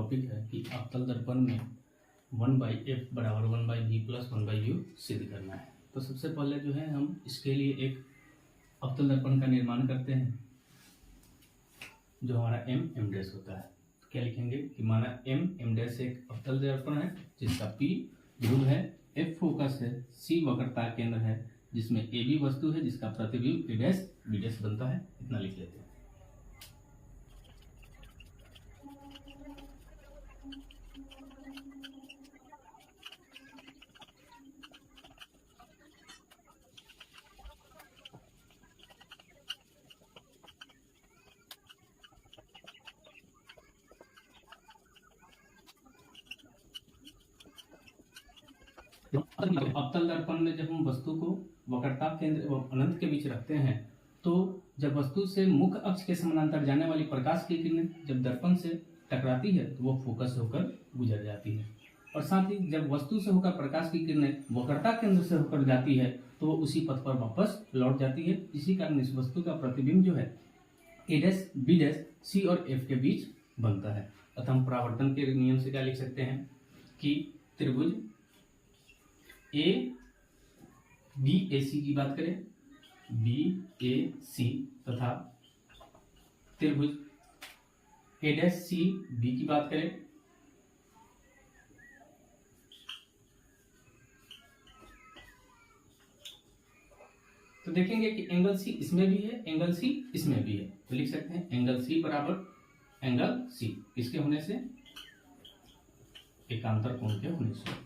Topic है कि अवतल दर्पण में 1/f बराबर 1/v प्लस 1/u सिद्ध करना है। तो सबसे पहले जो है हम इसके लिए एक अवतल दर्पण का निर्माण करते हैं जो हमारा m डैश होता है। तो क्या लिखेंगे कि माना m डैश एक अवतल दर्पण है जिसका p ध्रुव है, f फोकस है, c वक्रता केंद्र है, जिसमें ab वस्तु है जिसका प्रतिबिंब a डैश b डैश बनता है। इतना लिख लेते हैं। अवतल दर्पण में जब हम वस्तु को वक्रता केंद्र एवं अनंत के बीच रखते हैं तो जब वस्तु से मुख्य अक्ष के समानांतर जाने वाली प्रकाश की किरणें जब दर्पण से टकराती है तो वो फोकस होकर गुजर जाती है, और साथ ही जब वस्तु से होकर प्रकाश की किरणें वक्रता केंद्र से होकर जाती है तो वो उसी पथ पर वापस लौट जाती है। इसी कारण इस वस्तु का प्रतिबिंब जो है ए डैश बी डैश सी और एफ के बीच बनता है। अतः हम परावर्तन के नियम से क्या लिख सकते हैं कि त्रिभुज ए बी ए सी की बात करें, बी ए सी तथा त्रिभुज ए डैश सी बी की बात करें, तो देखेंगे कि एंगल सी इसमें भी है, एंगल सी इसमें भी है। तो लिख सकते हैं एंगल सी बराबर एंगल सी किसके होने से, एकांतर कोण के होने से।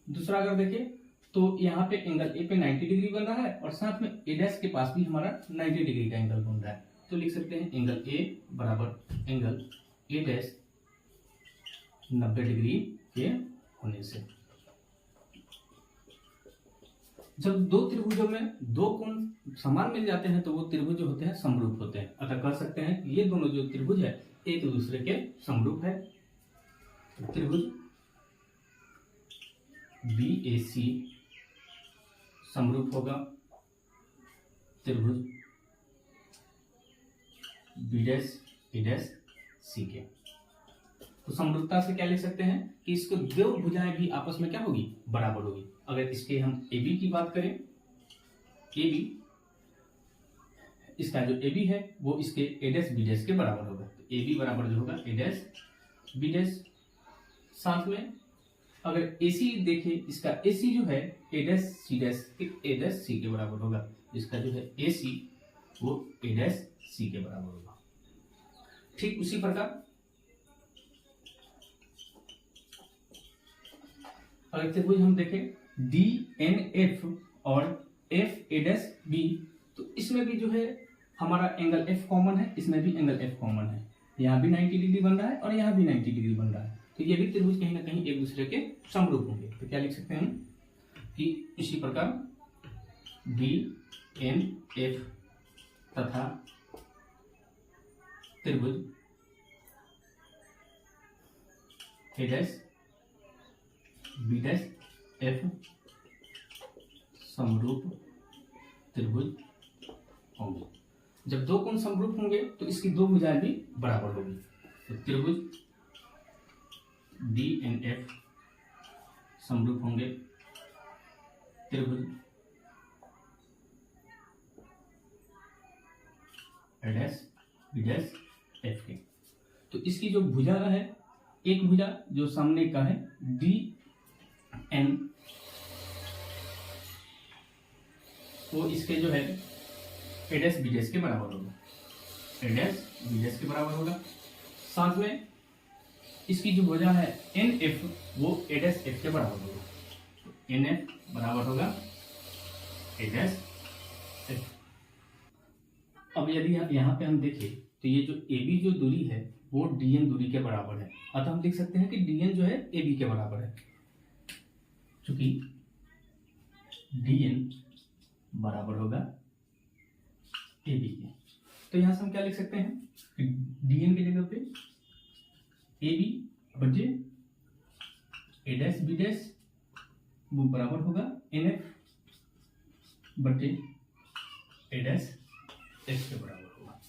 दूसरा अगर देखें तो यहाँ पे एंगल ए पे 90 डिग्री बन रहा है और साथ में ए डैश के पास भी हमारा 90 डिग्री का एंगल बन रहा है। तो लिख सकते हैं एंगल ए बराबर एंगल ए डैश 90 डिग्री के होने से। जब दो त्रिभुजों में दो कोण समान मिल जाते हैं तो वो त्रिभुज जो होते हैं समरूप होते हैं। अतः कह सकते हैं कि ये दोनों जो त्रिभुज है एक दूसरे के समरूप है। त्रिभुज बी ए सी समरूप होगा त्रिभुज बी डैश ए डैश सी के। तो समरूपता से क्या लिख सकते हैं कि इसको दो भुजाएं भी आपस में क्या होगी, बराबर होगी। अगर इसके हम ए बी की बात करें, ए बी इसका जो ए बी है वो इसके ए डैश बी डैश के बराबर होगा। तो ए बी बराबर जो होगा ए डैश बी डैश। साथ में अगर AC देखें, इसका AC जो है ए डैश सी डैश ए डैश सी के बराबर होगा। इसका जो है AC वो ए डैश सी के बराबर होगा। ठीक उसी प्रकार अगर त्रिभुज हम देखें डी एन एफ और एफ ए डैश बी, तो इसमें भी जो है हमारा एंगल F कॉमन है, इसमें भी एंगल F कॉमन है। यहाँ भी 90 डिग्री बन रहा है और यहाँ भी 90 डिग्री बन रहा है। तो ये भी त्रिभुज कहीं ना कहीं एक दूसरे के समरूप होंगे। तो क्या लिख सकते हैं कि इसी प्रकार डी एन एफ तथा त्रिभुज ए डैश बी डैश एफ समरूप त्रिभुज होंगे। जब दो कोण समरूप होंगे तो इसकी दो भुजाएं भी बराबर होगी। तो त्रिभुज डी एन एफ समरूप होंगे त्रिभुज ए डैश बी डैश एफ के। तो इसकी जो भुजा है, एक भुजा जो सामने का है डी एन, वो इसके जो है ए डैश बी डैश के बराबर होगा, ए डैश बी डैश के बराबर होगा। साथ में इसकी जो भुजा है एन एफ वो ए डैश एफ के बराबर होगा। एन एफ बराबर होगा ए डैश एफ। अब यदि यहाँ पे हम देखें तो ये जो ए बी जो दूरी है वो डी एन दूरी के बराबर है। अतः हम लिख सकते हैं कि डी एन जो है ए बी के बराबर है, चूंकि डी एन बराबर होगा ए बी के। तो यहां से हम क्या लिख सकते हैं कि डी एन की जगह पे ए बी बटे ए डैश बी डैश वो बराबर होगा एन एफ बटे ए डैश एफ के बराबर होगा।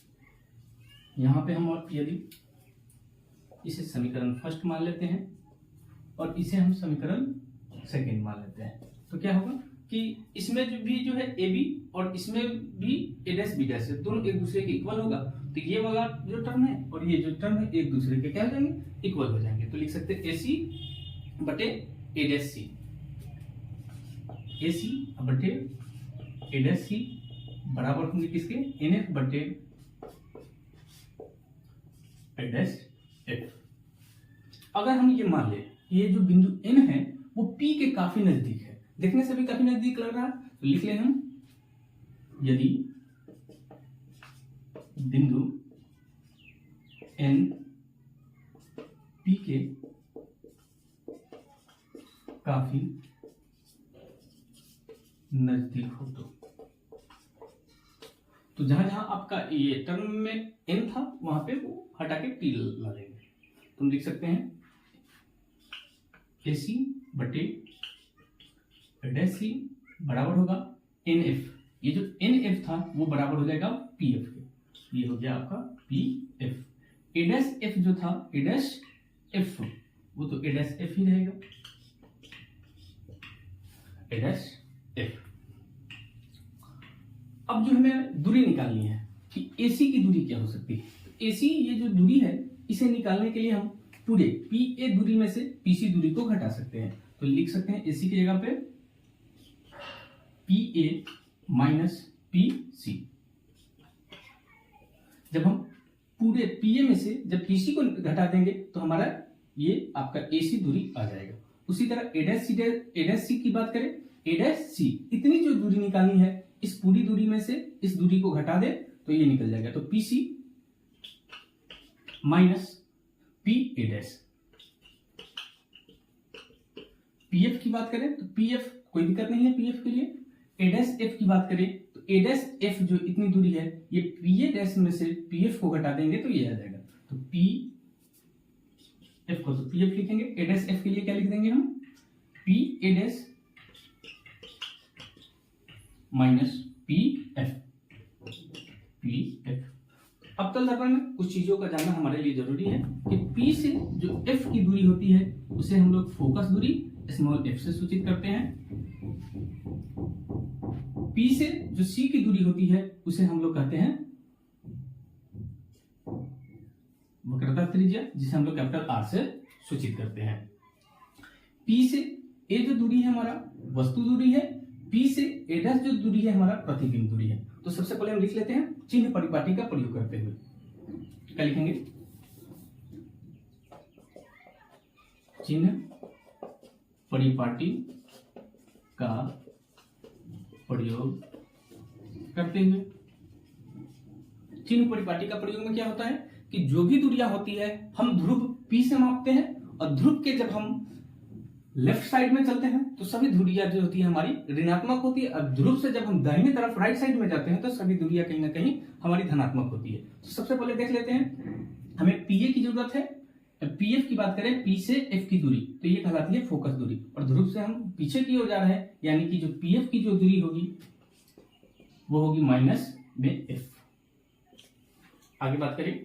यहाँ पे हम यदि इसे समीकरण फर्स्ट मान लेते हैं और इसे हम समीकरण सेकंड मान लेते हैं, तो क्या होगा कि इसमें जो है ए बी और इसमें भी ए डैश बी डैश है, दोनों एक दूसरे के इक्वल होगा। तो ये वाला जो टर्म है और ये जो टर्म है एक दूसरे के क्या हो जाएंगे, इक्वल हो जाएंगे। तो लिख सकते हैं ए सी बटे ए डैश सी, ए सी बटे ए डैश सी बराबर होंगे किसके, एन एफ बटे ए डैश एफ। अगर हम ये मान ले ये जो बिंदु एन है वो पी के काफी नजदीक है, देखने से भी काफी नजदीक लग रहा है, तो लिख लें हम यदि बिंदु एन पी के काफी नजदीक हो तो जहां जहां आपका ये टर्म में एन था वहां पे वो हटा के पी ला लेंगे। तुम लिख सकते हैं ए सी बटे डैश सी बराबर होगा एन एफ, ये जो एन एफ था वो बराबर हो जाएगा पी एफ के, ये हो गया आपका पी एफ। ए डैश एफ जो था ए डैश एफ वो तो ए डैश एफ ही रहेगा, ए डैश एफ। अब जो हमें दूरी निकालनी है कि एसी की दूरी क्या हो सकती है, तो एसी ये जो दूरी है इसे निकालने के लिए हम पूरे पी ए दूरी में से पीसी दूरी को घटा सकते हैं। तो लिख सकते हैं एसी की जगह पे P A minus P C. जब हम पूरे पीए में से जब पीसी को घटा देंगे तो हमारा ये आपका एसी दूरी आ जाएगा। उसी तरह ए डैश सी की बात करें, ए डैश सी इतनी जो दूरी निकालनी है इस पूरी दूरी में से इस दूरी को घटा दे तो ये निकल जाएगा, तो PC minus P A dash. PF की बात करें तो पीएफ कोई दिक्कत नहीं है पीएफ के लिए। ए डैश एफ की बात करें तो ए डैश एफ जो इतनी दूरी है ये पी ए डैश में से पीएफ को घटा देंगे तो ये आ जाएगा, तो पी एफ को तो पीएफ लिखेंगे, ए डैश एफ के लिए क्या लिख देंगे हम P A dash minus P F, P F. अब तल दर्पण में कुछ चीजों का जानना हमारे लिए जरूरी है कि P से जो F की दूरी होती है उसे हम लोग फोकस दूरी स्मॉल f से सूचित करते हैं। P से जो C की दूरी होती है उसे हम लोग कहते हैं वक्रता त्रिज्या, जिसे हम लोग कैपिटल R से सूचित करते हैं। P से A जो दूरी है हमारा वस्तु दूरी है, P से A डैश जो दूरी है हमारा प्रतिबिंब दूरी है। तो सबसे पहले हम लिख लेते हैं चिन्ह परिपाटी का प्रयोग करते हुए, क्या लिखेंगे, चिन्ह परिपाटी का प्रयोग करते हुए। चिन्ह परिपाटी का प्रयोग में क्या होता है कि जो भी दूरियां होती है हम ध्रुव P से मापते हैं और ध्रुव के जब हम लेफ्ट साइड में चलते हैं तो सभी दूरियां जो होती है हमारी ऋणात्मक होती है, और ध्रुव से जब हम दाहिने तरफ राइट साइड में जाते हैं तो सभी दूरियां कहीं ना कहीं हमारी धनात्मक होती है। तो सबसे पहले देख लेते हैं हमें पीए की जरूरत है। पीएफ की बात करें पी से एफ की दूरी तो ये कहलाती है फोकस दूरी, और ध्रुव से हम पीछे की ओर जा रहे हैं यानी कि जो पीएफ की जो दूरी होगी वो होगी माइनस में एफ। आगे बात करें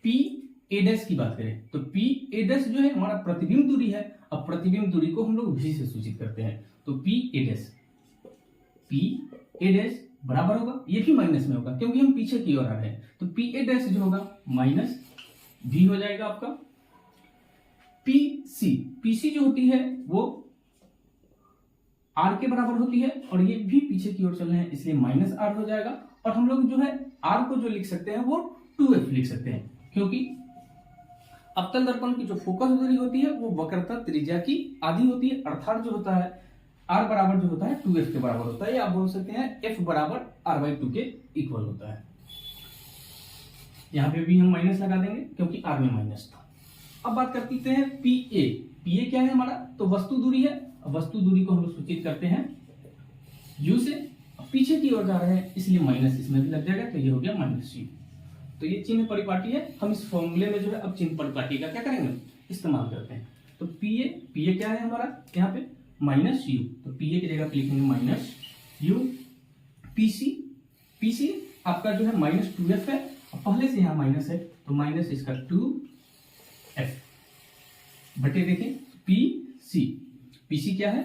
पी ए डैश की बात करें तो पी ए डैश जो है हमारा प्रतिबिंब दूरी है, अब प्रतिबिंब दूरी को हम लोग भी से सूचित करते हैं, तो पी ए डैश बराबर होगा, ये भी माइनस में होगा क्योंकि हम पीछे की ओर आ रहे हैं, तो पी ए डैश जो होगा माइनस भी हो जाएगा आपका। पी सी जो होती है वो आर के बराबर होती है और ये भी पीछे की ओर चल रहे हैं इसलिए माइनस आर हो जाएगा, और हम लोग जो है आर को जो लिख सकते हैं वो 2f लिख सकते हैं, क्योंकि अवतल दर्पण की जो फोकस दूरी होती है वो वक्रता त्रिज्या की आधी होती है, अर्थात जो होता है r बराबर जो होता है 2f के बराबर होता है, या आप बोल सकते हैं f बराबर r/2 के इक्वल होता है। यहाँ पे भी हम माइनस लगा देंगे क्योंकि r में माइनस था। अब बात करते हैं पीए क्या है हमारा, तो वस्तु दूरी है, वस्तु दूरी को हम लोग सूचित करते हैं u से, पीछे की ओर जा रहे हैं इसलिए माइनस इसमें भी लग जाएगा, तो ये हो गया माइनस u। तो ये चिन्ह परिपाटी है, हम इस फॉर्मूले में जो है अब चिन्ह परिपाटी का क्या करेंगे इस्तेमाल करते हैं। तो पीए क्या है हमारा यहाँ पे माइनस यू, तो पीए की जगह पे लिखेंगे माइनस यू। पीसी आपका जो है माइनस 2f है, अब पहले से यहाँ माइनस है तो माइनस इसका 2f बटे देखिए पीसी, पीसी क्या है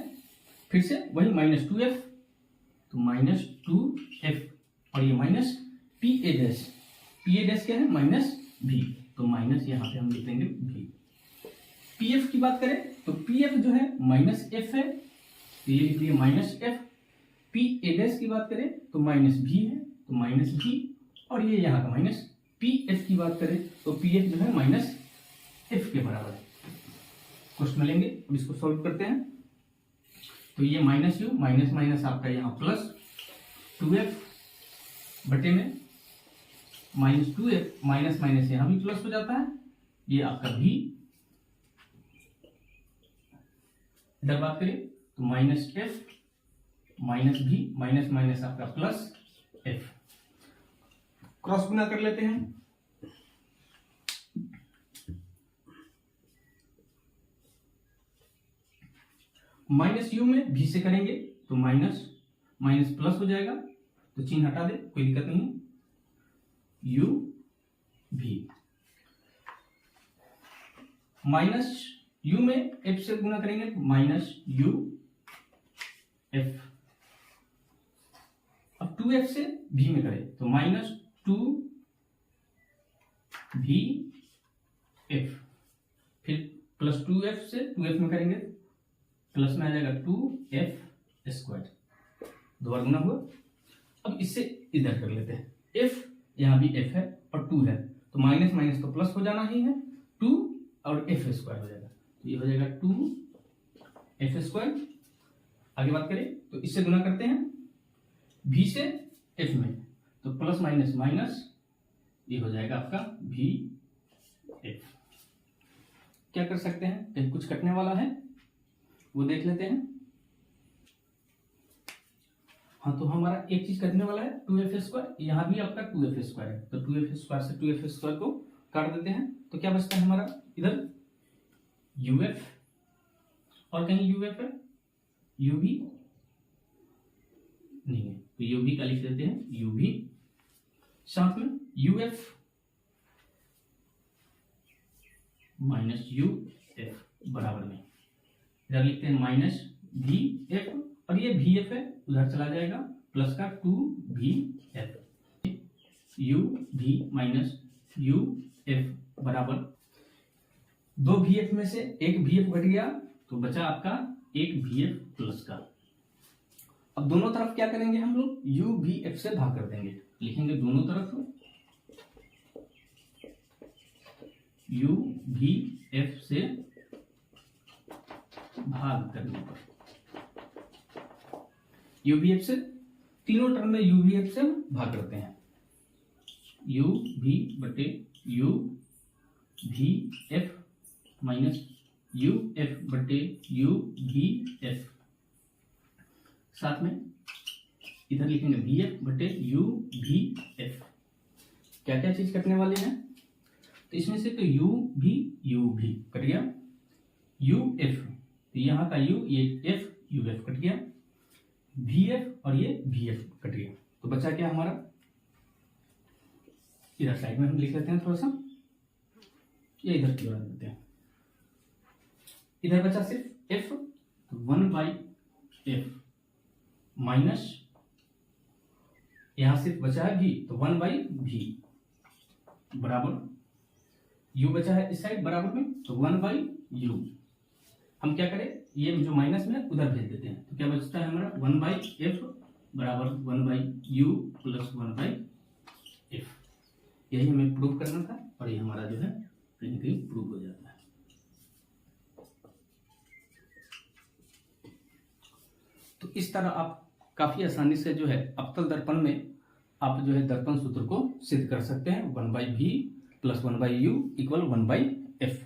फिर से वही -2f, तो -2f और ये माइनस पी ए डैश क्या है -v, तो माइनस यहाँ पे हम लिख देंगे v। pf की बात करें तो pf जो है -f है, तो ये लिख दिए -f। पी ए डैश की बात करें तो -v है, तो -v, और ये यहाँ का माइनस pf की बात करें तो pf जो है -f के बराबर है। क्वेश्चन में लेंगे, अब इसको सॉल्व करते हैं। तो ये माइनस यू माइनस माइनस आपका यहाँ प्लस 2f बटे में -2f माइनस माइनस यहाँ भी प्लस हो जाता है, ये आपका v। इधर बात करें तो -f -v माइनस माइनस आपका प्लस f। क्रॉस गुना कर लेते हैं। माइनस यू में भी से करेंगे तो माइनस माइनस प्लस हो जाएगा, तो चिन्ह हटा दे, कोई दिक्कत नहीं है। यू भी माइनस यू में एफ से गुना करेंगे तो माइनस यू एफ। अब 2f से भी में करें तो -2 भी एफ, फिर प्लस 2f से 2f में करेंगे प्लस में आ जाएगा 2f², दो बार गुना हुआ। अब इससे इधर कर लेते हैं, f यहाँ भी f है और 2 है, तो माइनस माइनस तो प्लस हो जाना ही है, 2 और f² हो जाएगा, तो ये हो जाएगा 2f²। आगे बात करें तो इससे गुना करते हैं v से f में, तो प्लस माइनस माइनस, ये हो जाएगा आपका vf। क्या कर सकते हैं, कहीं कुछ कटने वाला है वो देख लेते हैं। हाँ, तो हमारा एक चीज कटने वाला है 2f², यहाँ भी आपका 2f² है, तो 2f² से 2f² को काट देते हैं, तो क्या बचता है हमारा इधर uf, और कहीं uf है, ub नहीं है, तो ub का लिख देते हैं ub, साथ में uf -uf बराबर में इधर लिखते हैं -vf, और ये vf है उधर चला जाएगा, प्लस का 2vf, uv -uf बराबर 2 vf में से एक vf घट गया, तो बचा आपका एक vf प्लस का। अब दोनों तरफ क्या करेंगे हम लोग, uvf से भाग कर देंगे, लिखेंगे दोनों तरफ uvf से भाग करने पर, uvf से तीनों टर्म में uvf से भाग करते हैं, uv बटे uvf माइनस uf बटे uvf, साथ में इधर लिखेंगे vf बटे uvf। क्या क्या चीज कटने वाले हैं, तो इसमें से तो uv कट गया, uf तो यहाँ का u, ये f uf कट गया, vf और ये vf कट गया, तो बचा क्या हमारा, इधर साइड में हम लिख लेते हैं थोड़ा सा, ये इधर की ओर देते हैं। इधर बचा सिर्फ f, तो 1/f माइनस यहां सिर्फ बचा है v, तो 1/v बराबर u बचा है इस साइड बराबर में, तो 1/u। हम क्या करें, ये जो माइनस में उधर भेज देते हैं, तो क्या बचता है हमारा 1/f बराबर 1/u प्लस 1/f। यही हमें प्रूव करना था, और ये हमारा जो है कहीं कहीं प्रूव हो जाता है। तो इस तरह आप काफी आसानी से जो है अवतल दर्पण में आप जो है दर्पण सूत्र को सिद्ध कर सकते हैं, 1/v plus 1/u equal 1/f।